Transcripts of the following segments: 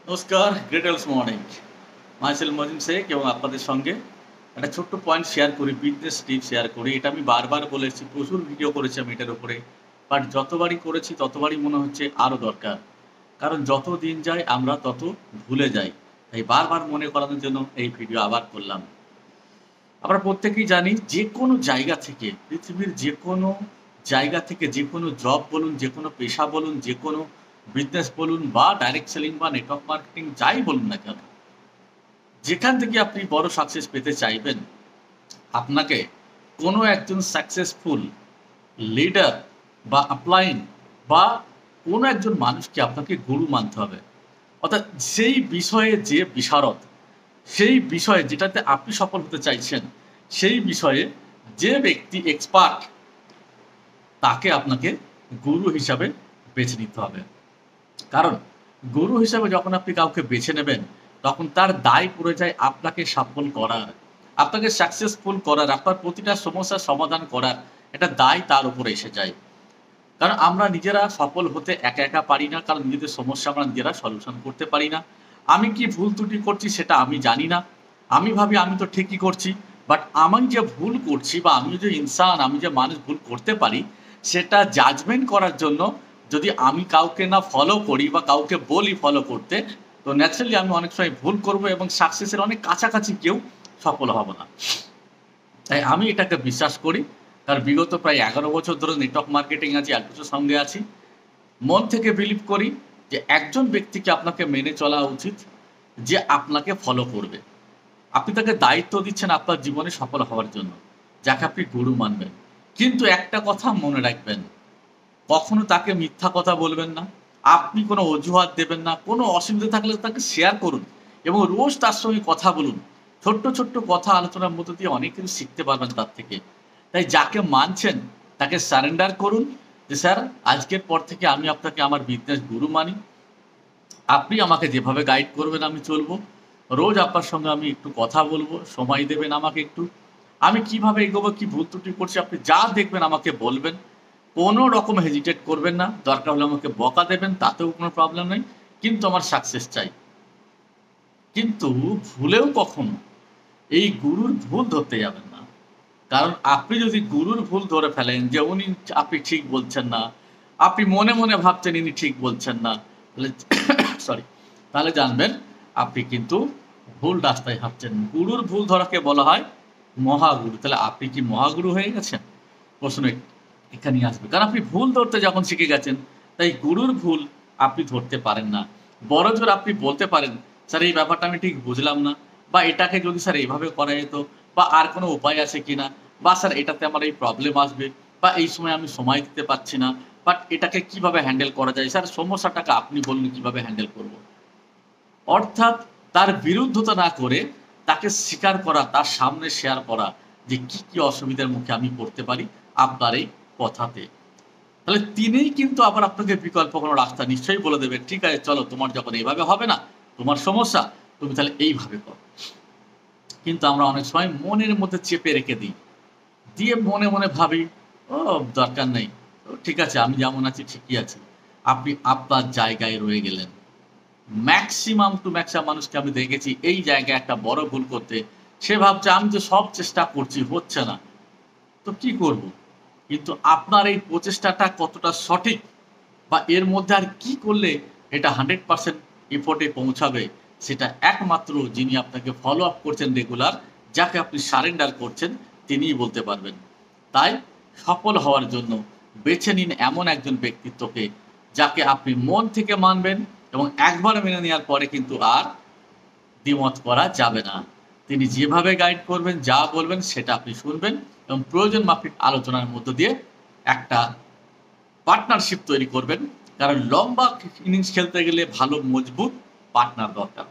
নমস্কার, great else morning. Myself Mazim Sheikh এবং আপনাদের সঙ্গে একটা ছোট্ট পয়েন্ট শেয়ার করি, বিজনেস টিপ শেয়ার করি। এটা আমি বারবার বলেছি, প্রচুর ভিডিও করেছি আমি এটার উপরে। বাট যতবারই করেছি ততবারই মনে হচ্ছে আরও দরকার। কারণ যত দিন যায় আমরা তত ভুলে যাই। তাই বারবার মনে করানোর জন্য এই ভিডিও আবার করলাম। আমরা প্রত্যেকেই জানি যে কোনো জায়গা থেকে, পৃথিবীর যে কোনো জায়গা থেকে, যে কোনো জব বলুন, যে কোনো পেশা বলুন, যে কোনো বিজনেস বলুন বা ডাইরেক্ট সেলিং বা নেটওয়ার্ক মার্কেটিং যাই বলুন না কেন, যেখান থেকে আপনি বড় সাকসেস পেতে চাইবেন, আপনাকে কোনো একজন সাকসেসফুল লিডার বা আপলাইন বা কোনো একজন মানুষকে আপনাকে গুরু মানতে হবে। অর্থাৎ সেই বিষয়ে যে বিশারদ, সেই বিষয়ে যেটাতে আপনি সফল হতে চাইছেন, সেই বিষয়ে যে ব্যক্তি এক্সপার্ট, তাকে আপনাকে গুরু হিসাবে বেছে নিতে হবে। কারণ গুরু হিসাবে যখন আপনি কাউকে বেছে নেবেন, তখন তার দায় পড়ে যায় আপনাকে সফল করার, আপনাকে সাকসেসফুল করার, আপনার প্রতিটা সমস্যার সমাধান করার একটা দায় তার উপরে এসে যায়। কারণ আমরা নিজেরা সফল হতে একা একা পারি না, কারণ নিজেদের সমস্যা আমরা নিজেরা সলিউশন করতে পারি না। আমি কি ভুল ত্রুটি করছি সেটা আমি জানি না। আমি ভাবি আমি তো ঠিকই করছি, বাট আমি যে ভুল করছি বা আমি যে ইনসান, আমি যে মানুষ ভুল করতে পারি, সেটা জাজমেন্ট করার জন্য যদি আমি কাউকে না ফলো করি বা কাউকে বলি ফলো করতে, তো ন্যাচারালি আমি অনেক সময় ভুল করব এবং সাকসেসের অনেক কাছাকাছি কেউ সফল হব না। তাই আমি এটাকে বিশ্বাস করি। কারণ বিগত প্রায় 11 বছর ধরে নেটওয়ার্ক মার্কেটিং আছি, 1 বছর সঙ্গে আছি। মন থেকে বিলিভ করি যে একজন ব্যক্তিকে আপনাকে মেনে চলা উচিত, যে আপনাকে ফলো করবে। আপনি তাকে দায়িত্ব দিচ্ছেন আপনার জীবনে সফল হওয়ার জন্য, যাকে আপনি গুরু মানবেন। কিন্তু একটা কথা মনে রাখবেন, কখনো তাকে মিথ্যা কথা বলবেন না। আপনি কোনো অজুহাত দেবেন না। কোনো অসুবিধা থাকলে তাকে শেয়ার করুন এবং রোজ তার সঙ্গে কথা বলুন। ছোট্ট, ছোট্ট কথা আলোচনার মধ্য দিয়ে অনেক কিছু শিখতে পারবেন তার থেকে। তাই যাকে মানছেন তাকে সারেন্ডার করুন যে, "স্যার, আজকের পর থেকে আমি আপনাকে আমার বিজনেস গুরু মানি। আপনি আমাকে যেভাবে গাইড করবেন আমি চলবো। রোজ আপনার সঙ্গে আমি একটু কথা বলবো, সময় দেবেন আমাকে একটু। আমি কিভাবে এগোবো, কি ভুল ত্রুটি করছি আপনি যা দেখবেন আমাকে বলবেন। কোনো রকম হেজিটেট করবেন না। দরকার হলে আমাকে বকা দেবেন, তাতেও কোনো প্রবলেম নেই। কিন্তু আমার সাকসেস চাই।" কিন্তু ভুলেও কখনো এই গুরুর ভুল ধরতে যাবেন না। কারণ আপনি যদি গুরুর ভুল ধরে ফেলেন যে উনি আপনি ঠিক বলছেন না, আপনি মনে মনে ভাবছেন ইনি ঠিক বলছেন না, তাহলে সরি, তাহলে জানবেন আপনি কিন্তু ভুল রাস্তায় হাঁটছেন। গুরুর ভুল ধরাকে বলা হয় মহাগুরু। তাহলে আপনি কি মহাগুরু হয়ে গেছেন? প্রশ্ন এখানেই আসবে। কারণ আপনি ভুল ধরতে যখন শিখে গেছেন, তাই গুরুর ভুল আপনি ধরতে পারেন না। বড়জোর আপনি বলতে পারেন, "স্যার, এই ব্যাপারটা আমি ঠিক বুঝলাম না, বা এটাকে যদি স্যার এভাবে করা যেত, বা আর কোনো উপায় আছে কিনা, বা স্যার এটাতে আমার এই প্রবলেম আসবে, বা এই সময় আমি সময় দিতে পারছি না, বাট এটাকে কিভাবে হ্যান্ডেল করা যায়? স্যার, সমস্যাটাকে আপনি বলুন কিভাবে হ্যান্ডেল করব?" অর্থাৎ তার বিরুদ্ধতা না করে তাকে স্বীকার করা, তার সামনে শেয়ার করা যে কি, কি অসুবিধার মুখে আমি পড়তে পারি আপনার এই কথাতে। তাহলে তিনিই কিন্তু আবার আপনাকে বিকল্প কোনো রাস্তা নিশ্চয়ই বলে দেবেন। "ঠিক আছে, চলো, তোমার যখন এভাবে হবে না, তোমার সমস্যা, তুমি তাহলে এইভাবে করো।" কিন্তু আমরা অনেক সময় মনের মধ্যে চেপে রেখে দিই। দিয়ে মনে মনে ভাবি, "ও, দরকার নেই। ও ঠিক আছে, আমি যেমন আছি ঠিকই আছি।" আপনি আপনার জায়গায় রয়ে গেলেন। ম্যাক্সিমাম টু ম্যাক্সিমাম মানুষকে আমি দেখেছি এই জায়গায় একটা বড় ভুল করতে। সে ভাবছে আমি তো সব চেষ্টা করছি, হচ্ছে না। তো কি করব? কিন্তু আপনার এই প্রচেষ্টাটা কতটা সঠিক, বা এর মধ্যে আর কি করলে এটা 100% এফোর্ট এ পৌঁছাবে, সেটা একমাত্র যিনি আপনাকে ফলো আপ করছেন রেগুলার, যাকে আপনি সারেন্ডার করছেন, তিনিই বলতে পারবেন। তাই সফল হওয়ার জন্য বেছে নিন এমন একজন ব্যক্তিত্বকে, যাকে আপনি মন থেকে মানবেন এবং একবার মেনে নেওয়ার পরে কিন্তু আর দ্বিমত করা যাবে না। তিনি যেভাবে গাইড করবেন, যা বলবেন সেটা আপনি শুনবেন এবং প্রয়োজন মাফিক আলোচনার মধ্য দিয়ে একটা পার্টনারশিপ তৈরি করবেন। কারণ লম্বা ইনিংস খেলতে গেলে ভালো মজবুত পার্টনার দরকার।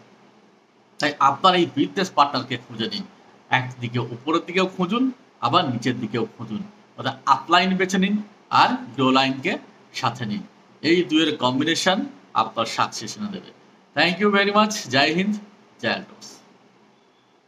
তাই আপনার এই বিজনেস পার্টনারকে খুঁজে নিন। একদিকে উপরের দিকেও খুঁজুন, আবার নিচের দিকেও খুঁজুন। অর্থাৎ আপলাইন বেছে নিন আর গ্রো লাইনকে সাথে নিন। এই দুয়ের কম্বিনেশন আপনার সাকসেস এনে দেবে। Thank you very much. জয় হিন্দ, জয় আল্টোস।